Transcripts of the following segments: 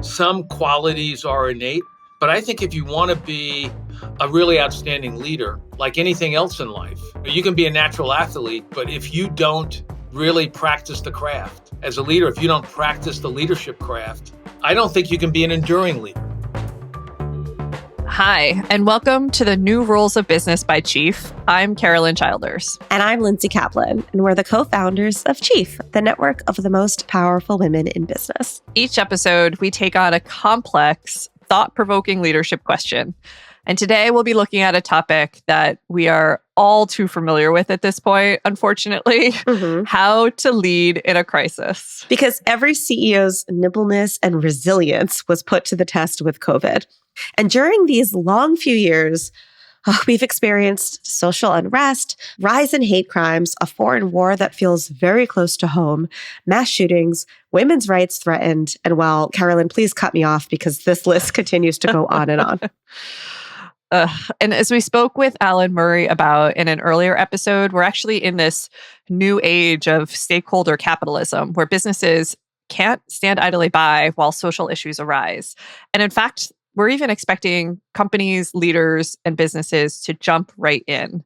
Some qualities are innate, but I think if you want to be a really outstanding leader, like anything else in life, you can be a natural athlete, but if you don't really practice the craft as a leader, if you don't practice the leadership craft, I don't think you can be an enduring leader. Hi, and welcome to the New Rules of Business by Chief. I'm Carolyn Childers. And I'm Lindsay Kaplan, and we're the co-founders of Chief, the network of the most powerful women in business. Each episode, we take on a complex, thought-provoking leadership question. And today, we'll be looking at a topic that we are all too familiar with at this point, unfortunately, how to lead in a crisis. Because every CEO's nimbleness and resilience was put to the test with COVID. And during these long few years, we've experienced social unrest, rise in hate crimes, a foreign war that feels very close to home, mass shootings, women's rights threatened. And well, Carolyn, please cut me off because this list continues to go on and on. And as we spoke with Alan Murray about in an earlier episode, we're actually in this new age of stakeholder capitalism where businesses can't stand idly by while social issues arise. And in fact, we're even expecting companies, leaders, and businesses to jump right in.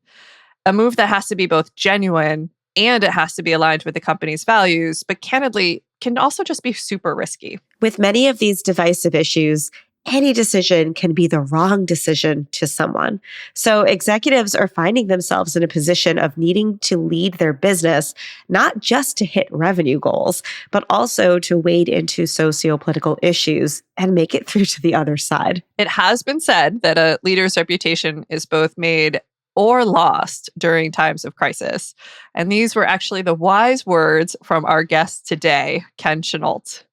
A move that has to be both genuine and it has to be aligned with the company's values, but candidly, can also just be super risky. With many of these divisive issues, any decision can be the wrong decision to someone. So executives are finding themselves in a position of needing to lead their business, not just to hit revenue goals, but also to wade into socio-political issues and make it through to the other side. It has been said that a leader's reputation is both made or lost during times of crisis. And these were actually the wise words from our guest today, Ken Chenault.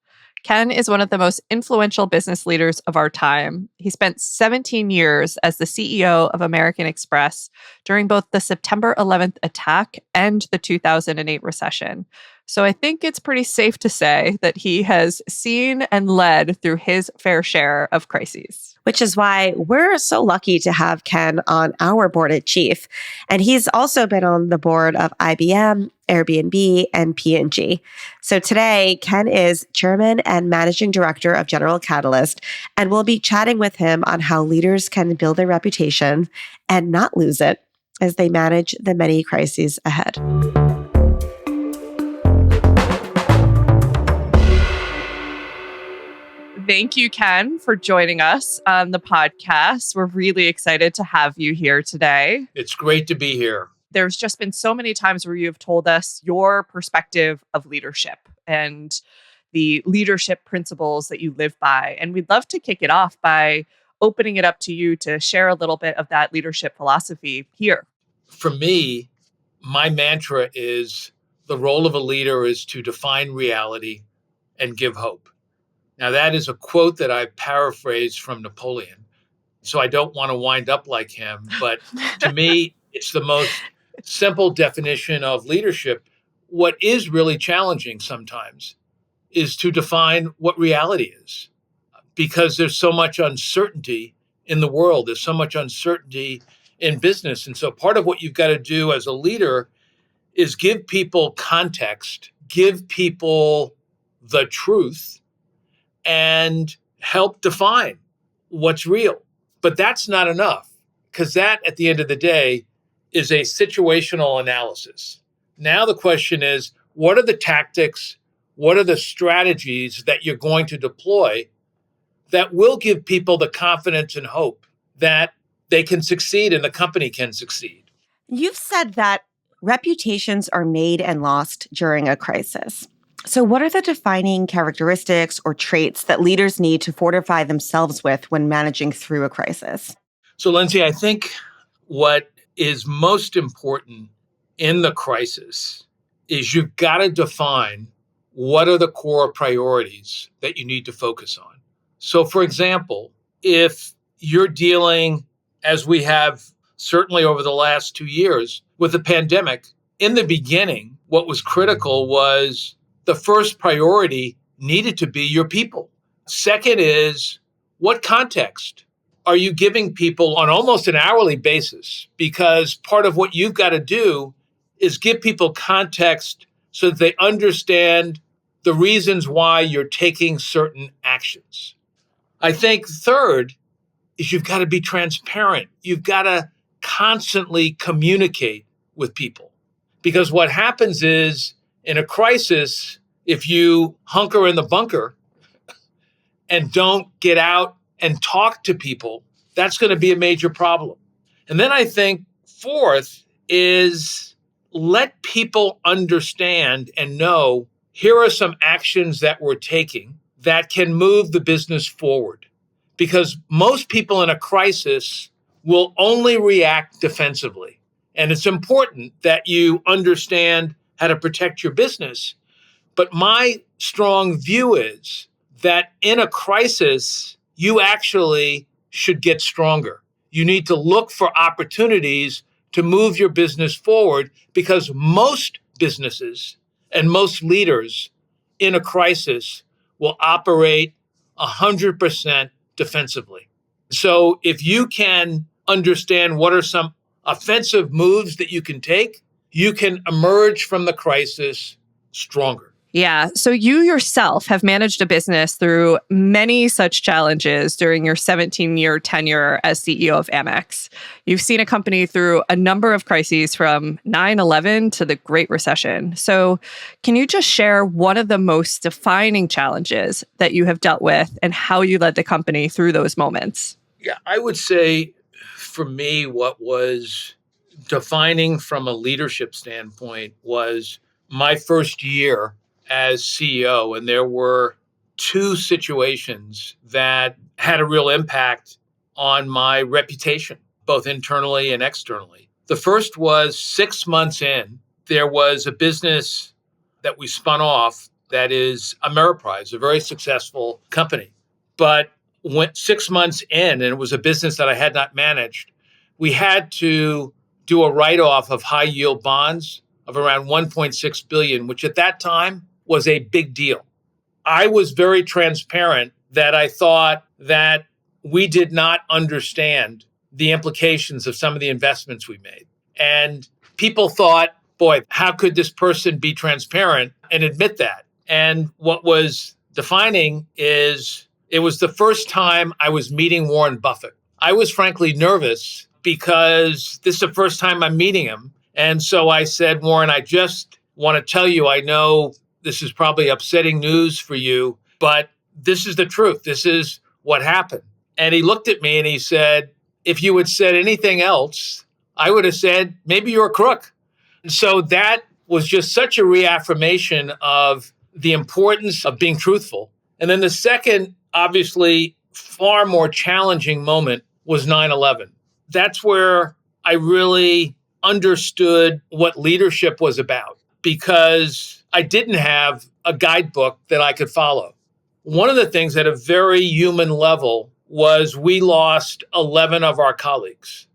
Ken is one of the most influential business leaders of our time. He spent 17 years as the CEO of American Express during both the September 11th attack and the 2008 recession. So I think it's pretty safe to say that he has seen and led through his fair share of crises. Which is why we're so lucky to have Ken on our board at Chief. And he's also been on the board of IBM, Airbnb, and P&G. So today, Ken is chairman and managing director of General Catalyst, and we'll be chatting with him on how leaders can build their reputation and not lose it as they manage the many crises ahead. Thank you, Ken, for joining us on the podcast. We're really excited to have you here today. It's great to be here. There's just been so many times where you've told us your perspective of leadership and the leadership principles that you live by. And we'd love to kick it off by opening it up to you to share a little bit of that leadership philosophy here. For me, my mantra is the role of a leader is to define reality and give hope. Now, that is a quote that I paraphrased from Napoleon. So I don't want to wind up like him. But to me, it's the most simple definition of leadership. What is really challenging sometimes is to define what reality is, because there's so much uncertainty in the world. There's so much uncertainty in business. And so part of what you've got to do as a leader is give people context, give people the truth, and help define what's real. But that's not enough, because that, at the end of the day, is a situational analysis. Now the question is, what are the tactics, what are the strategies that you're going to deploy that will give people the confidence and hope that they can succeed and the company can succeed? You've said that reputations are made and lost during a crisis. So what are the defining characteristics or traits that leaders need to fortify themselves with when managing through a crisis? So, Lindsay, I think what is most important in the crisis is you've got to define what are the core priorities that you need to focus on. So, for example, if you're dealing, as we have certainly over the last 2 years, with the pandemic, in the beginning, what was critical was the first priority needed to be your people. Second is, what context are you giving people on almost an hourly basis? Because part of what you've got to do is give people context so that they understand the reasons why you're taking certain actions. I think third is you've got to be transparent. You've got to constantly communicate with people. Because what happens is in a crisis, if you hunker in the bunker and don't get out and talk to people, that's going to be a major problem. And then I think fourth is let people understand and know here are some actions that we're taking that can move the business forward. Because most people in a crisis will only react defensively. And it's important that you understand how to protect your business. But my strong view is that in a crisis, you actually should get stronger. You need to look for opportunities to move your business forward because most businesses and most leaders in a crisis will operate 100% defensively. So if you can understand what are some offensive moves that you can take, you can emerge from the crisis stronger. Yeah. So you yourself have managed a business through many such challenges during your 17-year tenure as CEO of Amex. You've seen a company through a number of crises from 9/11 to the Great Recession. So can you just share one of the most defining challenges that you have dealt with and how you led the company through those moments? Yeah, I would say for me, what was defining from a leadership standpoint was my first year as CEO. And there were two situations that had a real impact on my reputation, both internally and externally. The first was 6 months in, there was a business that we spun off that is Ameriprise, a very successful company. But went 6 months in, and it was a business that I had not managed, we had to do a write-off of high yield bonds of around 1.6 billion, which at that time was a big deal. I was very transparent that I thought that we did not understand the implications of some of the investments we made. And people thought, boy, how could this person be transparent and admit that? And what was defining is it was the first time I was meeting Warren Buffett. I was frankly nervous because this is the first time I'm meeting him. And so I said, Warren, I just want to tell you, I know this is probably upsetting news for you, but this is the truth. This is what happened. And he looked at me and he said, if you had said anything else, I would have said, maybe you're a crook. And so that was just such a reaffirmation of the importance of being truthful. And then the second, obviously, far more challenging moment was 9/11. That's where I really understood what leadership was about because I didn't have a guidebook that I could follow. One of the things at a very human level was we lost 11 of our colleagues.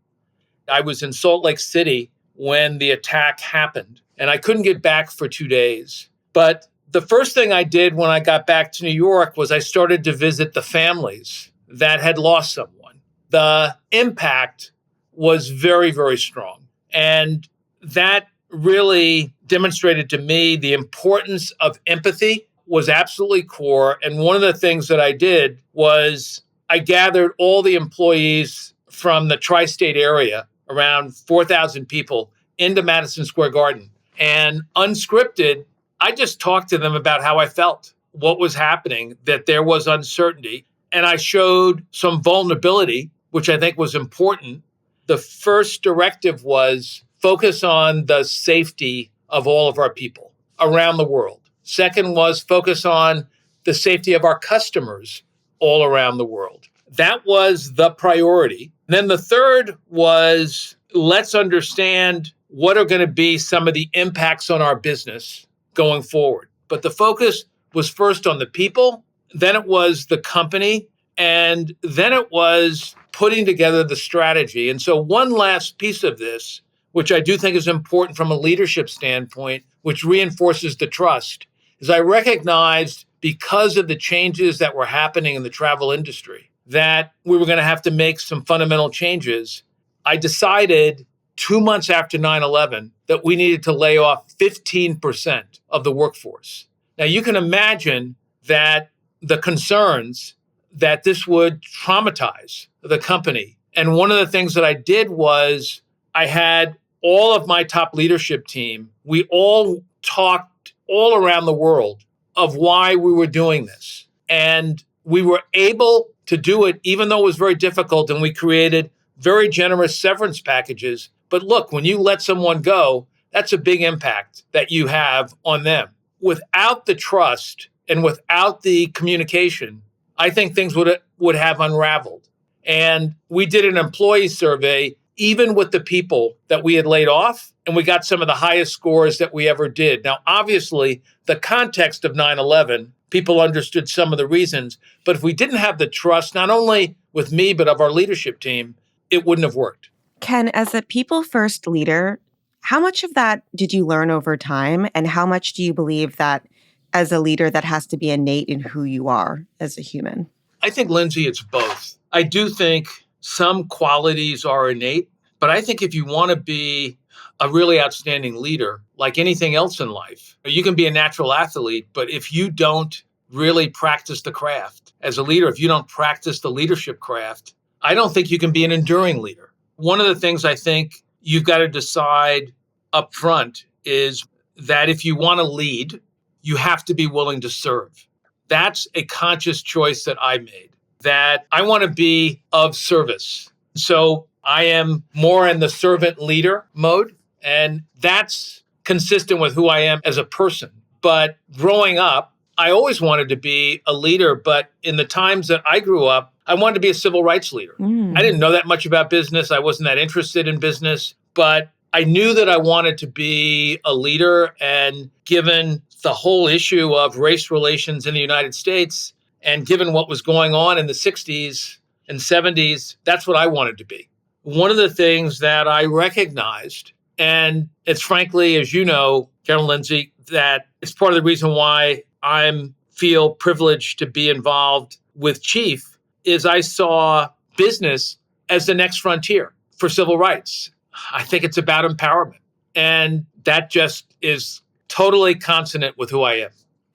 I was in Salt Lake City when the attack happened, and I couldn't get back for 2 days. But the first thing I did when I got back to New York was I started to visit the families that had lost someone. The impact was very, very strong. And that really demonstrated to me the importance of empathy was absolutely core. And one of the things that I did was I gathered all the employees from the tri-state area, around 4,000 people, into Madison Square Garden. And unscripted, I just talked to them about how I felt, what was happening, that there was uncertainty. And I showed some vulnerability, which I think was important. The first directive was focus on the safety of all of our people around the world. Second was focus on the safety of our customers all around the world. That was the priority. Then the third was let's understand what are going to be some of the impacts on our business going forward. But the focus was first on the people, then it was the company, and then it was putting together the strategy. And so one last piece of this, which I do think is important from a leadership standpoint, which reinforces the trust, is I recognized because of the changes that were happening in the travel industry, that we were going to have to make some fundamental changes. I decided 2 months after 9/11 that we needed to lay off 15% of the workforce. Now, you can imagine that the concerns that this would traumatize the company. And one of the things that I did was I had all of my top leadership team, we all talked all around the world of why we were doing this. And we were able to do it, even though it was very difficult. And we created very generous severance packages. But look, when you let someone go, that's a big impact that you have on them. Without the trust and without the communication, I think things would have unraveled. And we did an employee survey, even with the people that we had laid off, and we got some of the highest scores that we ever did. Now, obviously, the context of 9/11, people understood some of the reasons, but if we didn't have the trust, not only with me, but of our leadership team, it wouldn't have worked. Ken, as a people first leader, how much of that did you learn over time? And how much do you believe that as a leader that has to be innate in who you are as a human? I think, Lindsay, it's both. I do think some qualities are innate, but I think if you want to be a really outstanding leader, like anything else in life, you can be a natural athlete, but if you don't really practice the craft as a leader, if you don't practice the leadership craft, I don't think you can be an enduring leader. One of the things I think you've got to decide up front is that if you want to lead, you have to be willing to serve. That's a conscious choice that I made, that I want to be of service. So I am more in the servant leader mode, and that's consistent with who I am as a person. But growing up, I always wanted to be a leader, but in the times that I grew up, I wanted to be a civil rights leader. I didn't know that much about business. I wasn't that interested in business, but I knew that I wanted to be a leader. And given the whole issue of race relations in the United States, and given what was going on in the 60s and 70s, that's what I wanted to be. One of the things that I recognized, and it's frankly, as you know, Carolyn and Lindsay, that it's part of the reason why I feel privileged to be involved with Chief, is I saw business as the next frontier for civil rights. I think it's about empowerment. And that just is totally consonant with who I am.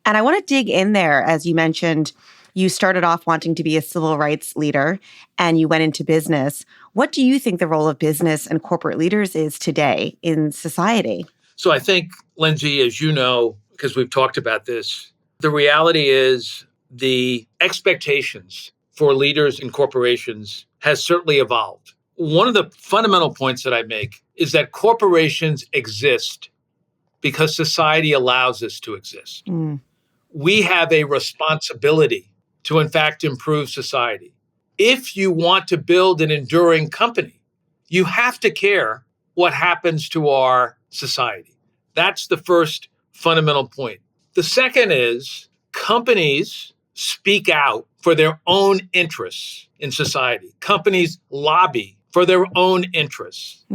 And I want to dig in there. As you mentioned, you started off wanting to be a civil rights leader and you went into business. What do you think the role of business and corporate leaders is today in society? So I think, Lindsay, as you know, because we've talked about this, the reality is the expectations for leaders in corporations has certainly evolved. One of the fundamental points that I make is that corporations exist because society allows us to exist. We have a responsibility to, in fact, improve society. If you want to build an enduring company, you have to care what happens to our society. That's the first fundamental point. The second is companies speak out for their own interests in society. Companies lobby for their own interests.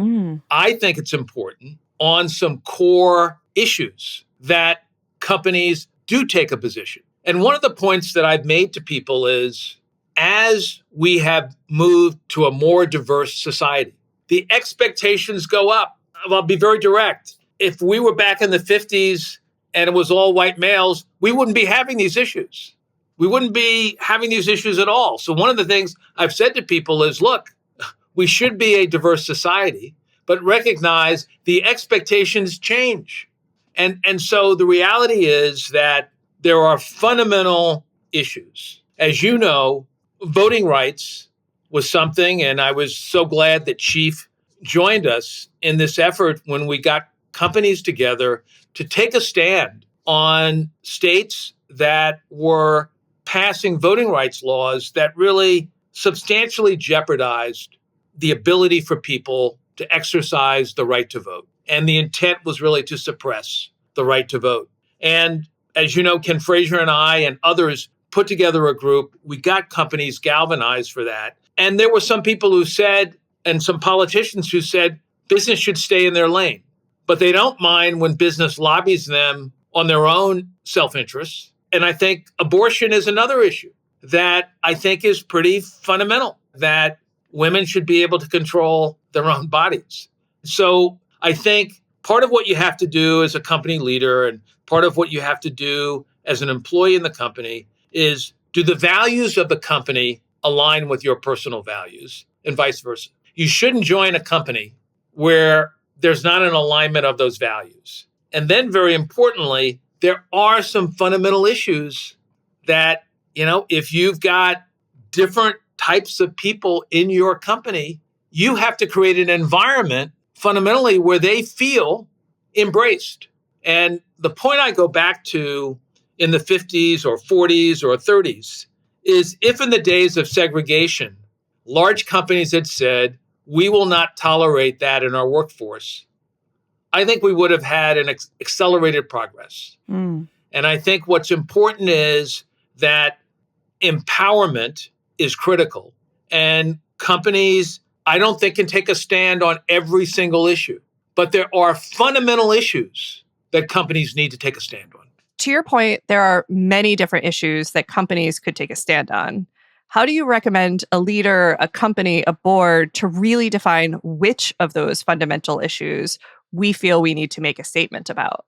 I think it's important on some core issues that companies do take a position. And one of the points that I've made to people is, as we have moved to a more diverse society, the expectations go up. I'll be very direct. If we were back in the 50s and it was all white males, we wouldn't be having these issues. We wouldn't be having these issues at all. So one of the things I've said to people is, look, we should be a diverse society, but recognize the expectations change. And so the reality is that there are fundamental issues. As you know, voting rights was something, and I was so glad that Chief joined us in this effort when we got companies together to take a stand on states that were passing voting rights laws that really substantially jeopardized the ability for people to exercise the right to vote. And the intent was really to suppress the right to vote. And as you know, Ken Frazier and I and others put together a group. We got companies galvanized for that. And there were some people who said, and some politicians who said, business should stay in their lane. But they don't mind when business lobbies them on their own self-interest. And I think abortion is another issue that I think is pretty fundamental, that women should be able to control their own bodies. So I think part of what you have to do as a company leader and part of what you have to do as an employee in the company is do the values of the company align with your personal values and vice versa? You shouldn't join a company where there's not an alignment of those values. And then very importantly, there are some fundamental issues that, if you've got different types of people in your company, you have to create an environment fundamentally where they feel embraced. And the point I go back to in the 50s or 40s or 30s is if in the days of segregation, large companies had said, we will not tolerate that in our workforce, I think we would have had an accelerated progress. And I think what's important is that empowerment is critical. And companies, I don't think, can take a stand on every single issue. But there are fundamental issues that companies need to take a stand on. To your point, there are many different issues that companies could take a stand on. How do you recommend a leader, a company, a board to really define which of those fundamental issues we feel we need to make a statement about?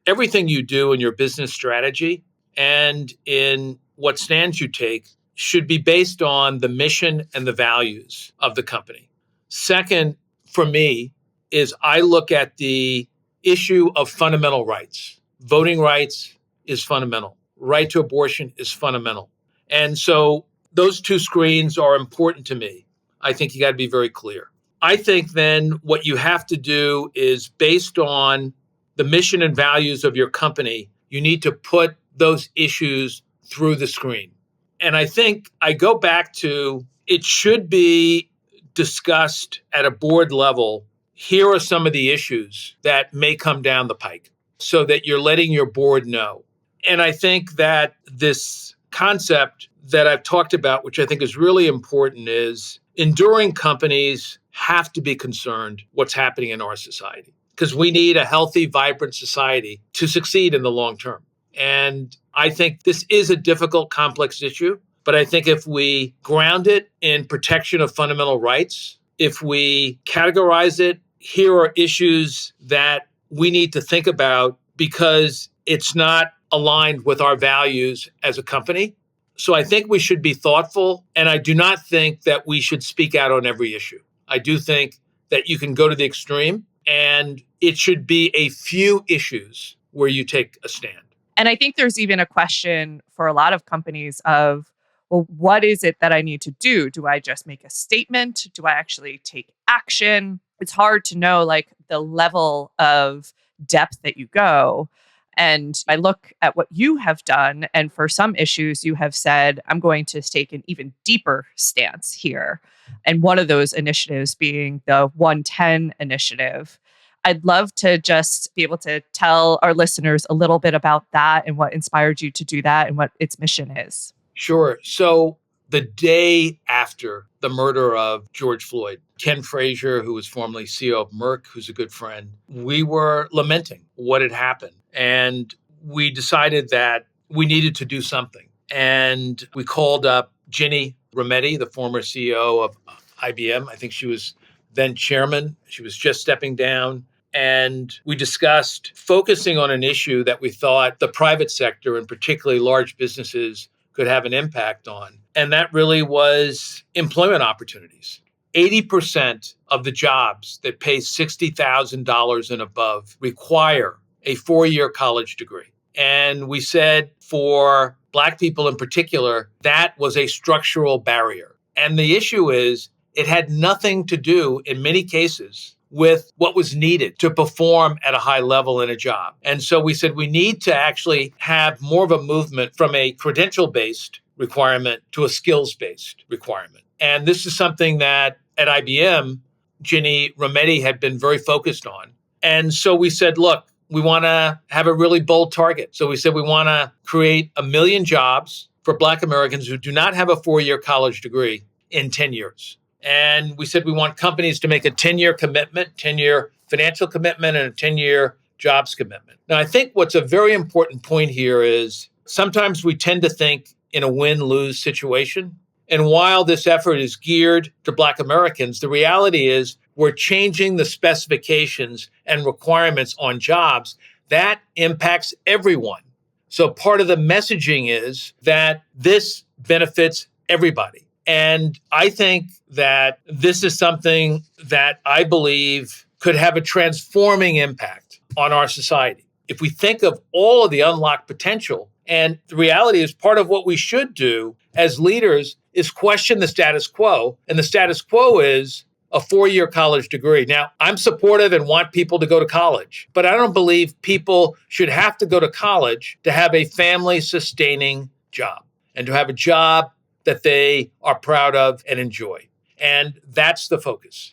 Everything you do in your business strategy and in what stands you take should be based on the mission and the values of the company. Second, for me, is I look at the issue of fundamental rights. Voting rights is fundamental. Right to abortion is fundamental. And so those two screens are important to me. I think you got to be very clear. I think then what you have to do is based on the mission and values of your company, you need to put those issues through the screen. And I think I go back to it should be discussed at a board level. Here are some of the issues that may come down the pike so that you're letting your board know. And I think that this concept that I've talked about, which I think is really important, is enduring companies have to be concerned what's happening in our society because we need a healthy, vibrant society to succeed in the long term. And I think this is a difficult, complex issue. But I think if we ground it in protection of fundamental rights, if we categorize it, here are issues that we need to think about because it's not aligned with our values as a company. So I think we should be thoughtful. And I do not think that we should speak out on every issue. I do think that you can go to the extreme and it should be a few issues where you take a stand. And I think there's even a question for a lot of companies of, well, what is it that I need to do? Do I just make a statement? Do I actually take action? It's hard to know the level of depth that you go. And I look at what you have done. And for some issues, you have said, I'm going to take an even deeper stance here. And one of those initiatives being the 110 initiative. I'd love to just be able to tell our listeners a little bit about that and what inspired you to do that and what its mission is. Sure. So the day after the murder of George Floyd, Ken Frazier, who was formerly CEO of Merck, who's a good friend, we were lamenting what had happened. And we decided that we needed to do something. And we called up Ginny Rometty, the former CEO of IBM. I think she was then chairman. She was just stepping down. And we discussed focusing on an issue that we thought the private sector, and particularly large businesses, could have an impact on. And that really was employment opportunities. 80% of the jobs that pay $60,000 and above require a 4-year college degree. And we said for Black people in particular, that was a structural barrier. And the issue is it had nothing to do, in many cases, with what was needed to perform at a high level in a job. And so we said we need to actually have more of a movement from a credential-based requirement to a skills-based requirement. And this is something that at IBM, Ginny Rometty had been very focused on. And so we said, look, we want to have a really bold target. So we said we want to create 1 million jobs for Black Americans who do not have a 4-year college degree in 10 years. And we said we want companies to make a 10-year commitment, 10-year financial commitment, and a 10-year jobs commitment. Now, I think what's a very important point here is sometimes we tend to think in a win-lose situation. And while this effort is geared to Black Americans, the reality is we're changing the specifications and requirements on jobs. That impacts everyone. So part of the messaging is that this benefits everybody. And I think that this is something that I believe could have a transforming impact on our society. If we think of all of the unlocked potential, and the reality is part of what we should do as leaders is question the status quo. And the status quo is a 4-year college degree. Now, I'm supportive and want people to go to college, but I don't believe people should have to go to college to have a family sustaining job and to have a job that they are proud of and enjoy. And that's the focus.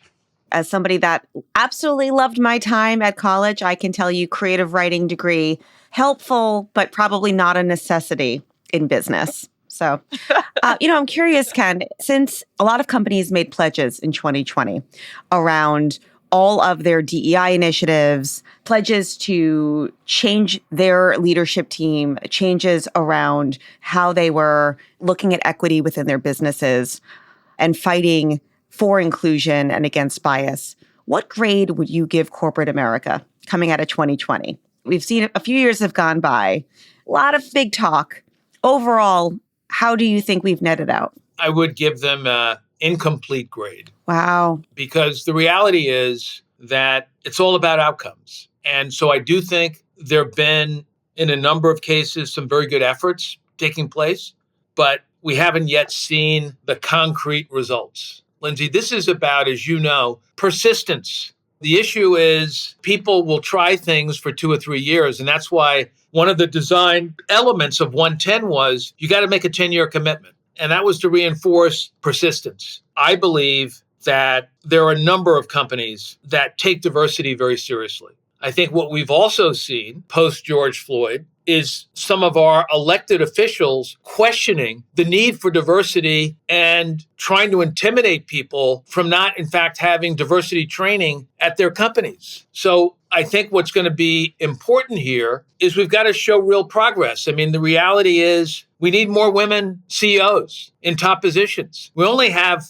As somebody that absolutely loved my time at college, I can tell you creative writing degree, helpful, but probably not a necessity in business. So, I'm curious, Ken, since a lot of companies made pledges in 2020 around all of their DEI initiatives, pledges to change their leadership team, changes around how they were looking at equity within their businesses and fighting for inclusion and against bias. What grade would you give corporate America coming out of 2020? We've seen a few years have gone by, a lot of big talk. Overall, how do you think we've netted out? I would give them an incomplete grade. Wow. Because the reality is that it's all about outcomes. And so I do think there have been, in a number of cases, some very good efforts taking place, but we haven't yet seen the concrete results. Lindsay, this is about, as you know, persistence. The issue is people will try things for 2 or 3 years. And that's why one of the design elements of 110 was you got to make a 10-year commitment. And that was to reinforce persistence. I believe that there are a number of companies that take diversity very seriously. I think what we've also seen post George Floyd is some of our elected officials questioning the need for diversity and trying to intimidate people from not, in fact, having diversity training at their companies. So I think what's going to be important here is we've got to show real progress. I mean, the reality is we need more women CEOs in top positions. We only have,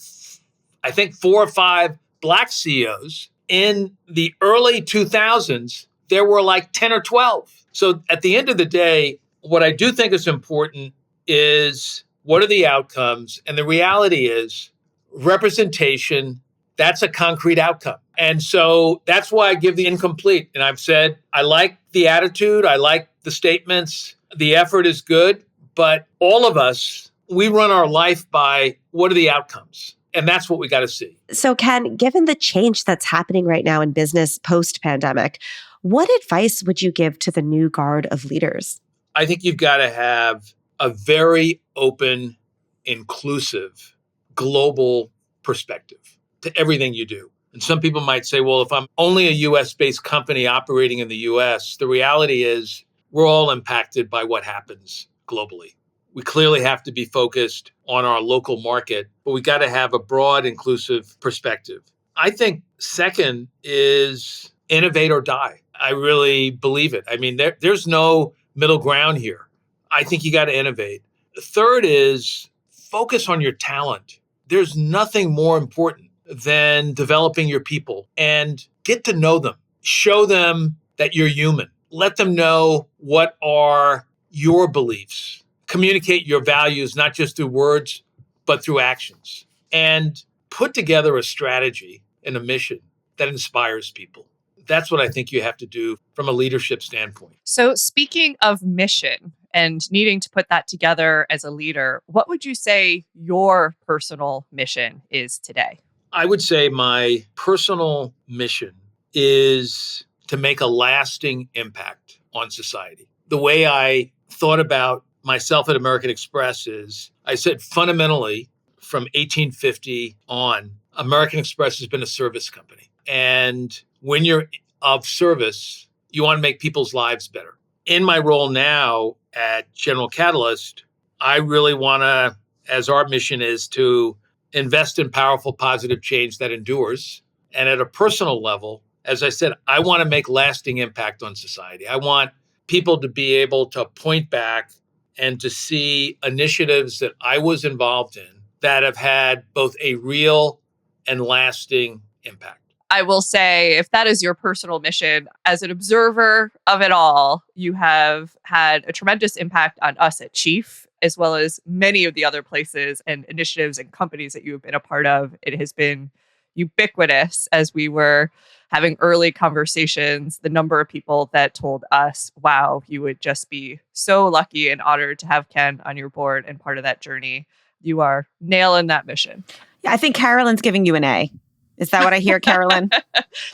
I think, 4 or 5 Black CEOs. In the early 2000s, there were like 10 or 12. So at the end of the day, what I do think is important is what are the outcomes? And the reality is representation, that's a concrete outcome. And so that's why I give the incomplete. And I've said, I like the attitude. I like the statements. The effort is good. But all of us, we run our life by what are the outcomes? And that's what we got to see. So, Ken, given the change that's happening right now in business post-pandemic, what advice would you give to the new guard of leaders? I think you've got to have a very open, inclusive, global perspective to everything you do. And some people might say, well, if I'm only a US-based company operating in the US, the reality is we're all impacted by what happens globally. We clearly have to be focused on our local market, but we got to have a broad, inclusive perspective. I think second is innovate or die. I really believe it. I mean, there's no middle ground here. I think you got to innovate. The third is focus on your talent. There's nothing more important than developing your people and get to know them. Show them that you're human. Let them know what are your beliefs. Communicate your values, not just through words, but through actions. And put together a strategy and a mission that inspires people. That's what I think you have to do from a leadership standpoint. So speaking of mission and needing to put that together as a leader, what would you say your personal mission is today? I would say my personal mission is to make a lasting impact on society. The way I thought about myself at American Express is I said fundamentally from 1850 on, American Express has been a service company. And when you're of service, you want to make people's lives better. In my role now at General Catalyst, I really want to, as our mission is to invest in powerful, positive change that endures. And at a personal level, as I said, I want to make lasting impact on society. I want people to be able to point back and to see initiatives that I was involved in that have had both a real and lasting impact. I will say, if that is your personal mission, as an observer of it all, you have had a tremendous impact on us at Chief as well as many of the other places and initiatives and companies that you have been a part of. It has been ubiquitous as we were having early conversations. The number of people that told us, wow, you would just be so lucky and honored to have Ken on your board and part of that journey. You are nailing that mission. Yeah, I think Carolyn's giving you an A. Is that what I hear, Carolyn?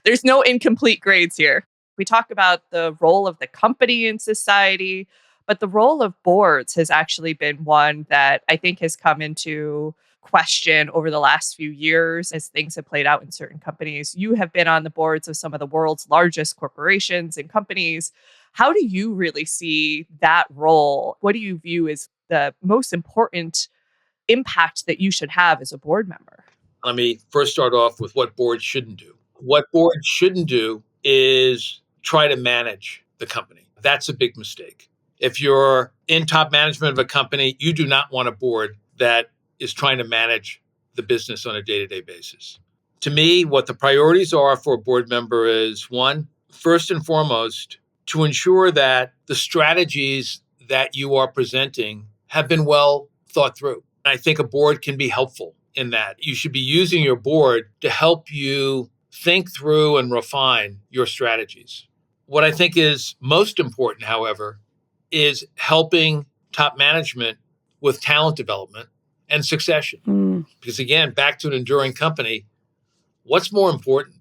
There's no incomplete grades here. We talk about the role of the company in society, but the role of boards has actually been one that I think has come into question over the last few years as things have played out in certain companies. You have been on the boards of some of the world's largest corporations and companies. How do you really see that role? What do you view as the most important impact that you should have as a board member? Let me first start off with what boards shouldn't do. What boards shouldn't do is try to manage the company. That's a big mistake. If you're in top management of a company, you do not want a board that is trying to manage the business on a day-to-day basis. To me, what the priorities are for a board member is one, first and foremost, to ensure that the strategies that you are presenting have been well thought through. I think a board can be helpful in that. You should be using your board to help you think through and refine your strategies. What I think is most important, however, is helping top management with talent development and succession. Because again, back to an enduring company, what's more important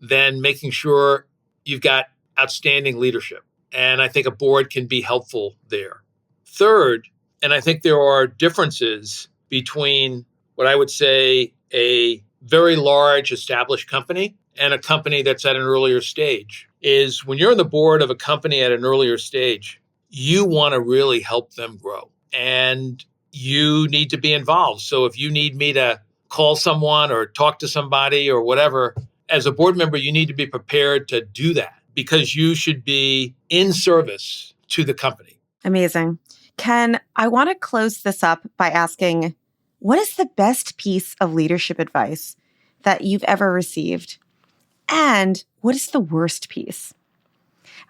than making sure you've got outstanding leadership? And I think a board can be helpful there. Third, and I think there are differences between what I would say a very large established company and a company that's at an earlier stage, is when you're on the board of a company at an earlier stage, you want to really help them grow. And you need to be involved. So if you need me to call someone or talk to somebody or whatever, as a board member, you need to be prepared to do that because you should be in service to the company. Amazing. Ken, I want to close this up by asking, what is the best piece of leadership advice that you've ever received? And what is the worst piece?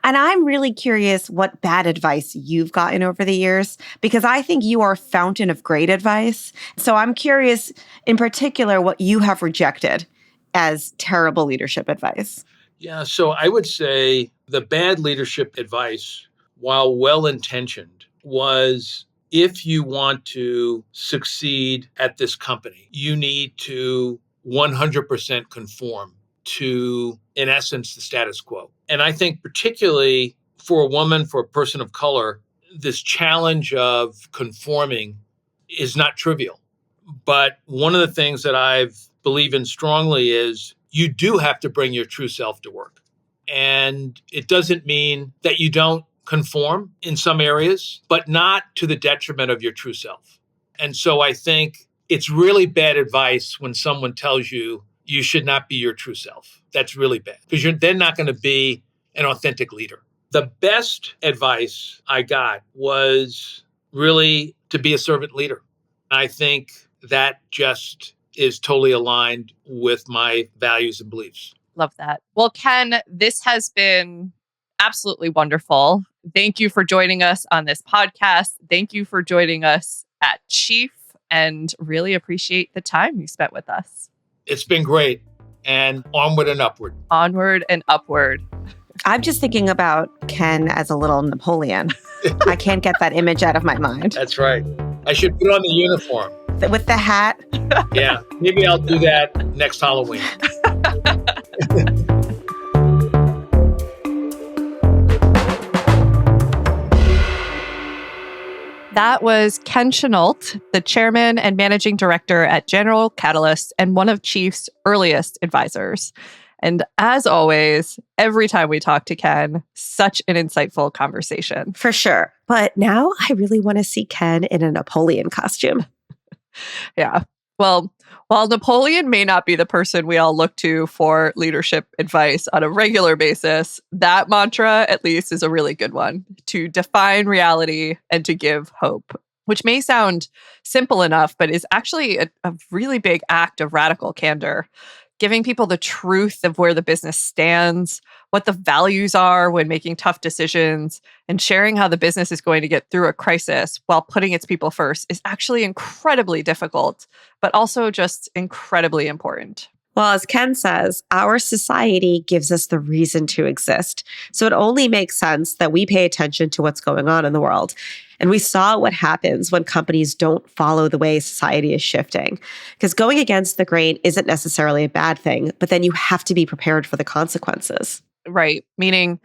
And I'm really curious what bad advice you've gotten over the years, because I think you are a fountain of great advice. So I'm curious in particular what you have rejected as terrible leadership advice. Yeah, so I would say the bad leadership advice, while well-intentioned, was if you want to succeed at this company, you need to 100% conform to, in essence, the status quo. And I think particularly for a woman, for a person of color, this challenge of conforming is not trivial. But one of the things that I believe in strongly is you do have to bring your true self to work. And it doesn't mean that you don't conform in some areas, but not to the detriment of your true self. And so I think it's really bad advice when someone tells you you should not be your true self. That's really bad because you're then not going to be an authentic leader. The best advice I got was really to be a servant leader. I think that just is totally aligned with my values and beliefs. Love that. Well, Ken, this has been absolutely wonderful. Thank you for joining us on this podcast. Thank you for joining us at Chief, and really appreciate the time you spent with us. It's been great. And onward and upward. Onward and upward. I'm just thinking about Ken as a little Napoleon. I can't get that image out of my mind. That's right. I should put on the uniform. With the hat. Yeah, maybe I'll do that next Halloween. That was Ken Chenault, the chairman and managing director at General Catalyst and one of Chief's earliest advisors. And as always, every time we talk to Ken, such an insightful conversation. For sure. But now I really want to see Ken in a Napoleon costume. Yeah. Well, while Napoleon may not be the person we all look to for leadership advice on a regular basis, that mantra, at least, is a really good one: to define reality and to give hope, which may sound simple enough, but is actually a really big act of radical candor. giving people the truth of where the business stands, what the values are when making tough decisions, and sharing how the business is going to get through a crisis while putting its people first is actually incredibly difficult, but also just incredibly important. Well, as Ken says, our society gives us the reason to exist. So it only makes sense that we pay attention to what's going on in the world. And we saw what happens when companies don't follow the way society is shifting. Because going against the grain isn't necessarily a bad thing, but then you have to be prepared for the consequences. Right. Meaning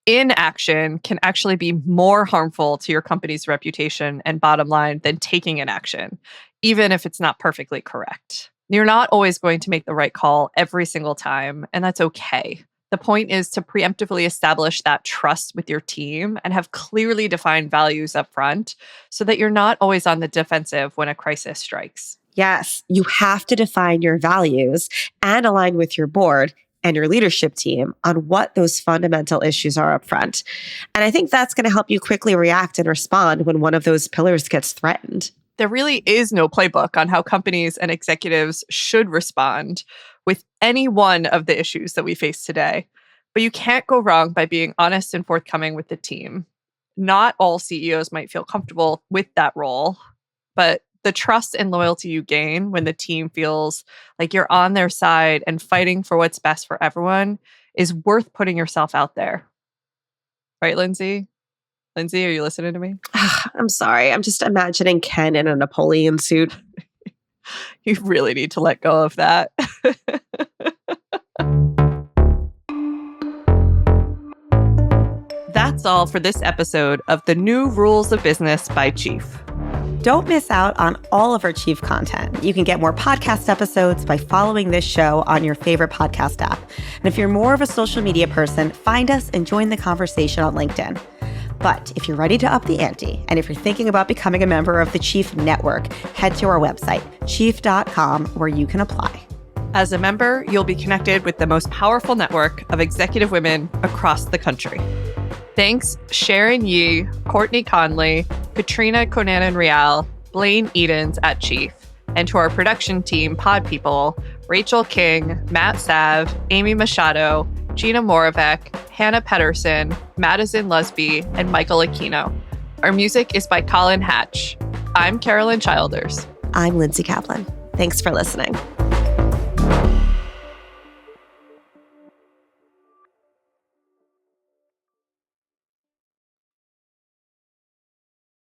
inaction can actually be more harmful to your company's reputation and bottom line than taking an action, even if it's not perfectly correct. You're not always going to make the right call every single time, and that's okay. The point is to preemptively establish that trust with your team and have clearly defined values up front so that you're not always on the defensive when a crisis strikes. Yes, you have to define your values and align with your board and your leadership team on what those fundamental issues are up front. And I think that's going to help you quickly react and respond when one of those pillars gets threatened. There really is no playbook on how companies and executives should respond with any one of the issues that we face today. But you can't go wrong by being honest and forthcoming with the team. Not all CEOs might feel comfortable with that role, but the trust and loyalty you gain when the team feels like you're on their side and fighting for what's best for everyone is worth putting yourself out there. Right, Lindsay? Lindsay, are you listening to me? I'm sorry. I'm just imagining Ken in a Napoleon suit. You really need to let go of that. That's all for this episode of The New Rules of Business by Chief. Don't miss out on all of our Chief content. You can get more podcast episodes by following this show on your favorite podcast app. And if you're more of a social media person, find us and join the conversation on LinkedIn. But if you're ready to up the ante, and if you're thinking about becoming a member of the Chief Network, head to our website, chief.com, where you can apply. As a member, you'll be connected with the most powerful network of executive women across the country. Thanks Sharon Yee, Courtney Conley, Katrina Conanan-Rial, Blaine Edens at Chief, and to our production team, Pod People, Rachel King, Matt Sav, Amy Machado, Gina Moravec, Hannah Pedersen, Madison Lusby, and Michael Aquino. Our music is by Colin Hatch. I'm Carolyn Childers. I'm Lindsay Kaplan. Thanks for listening.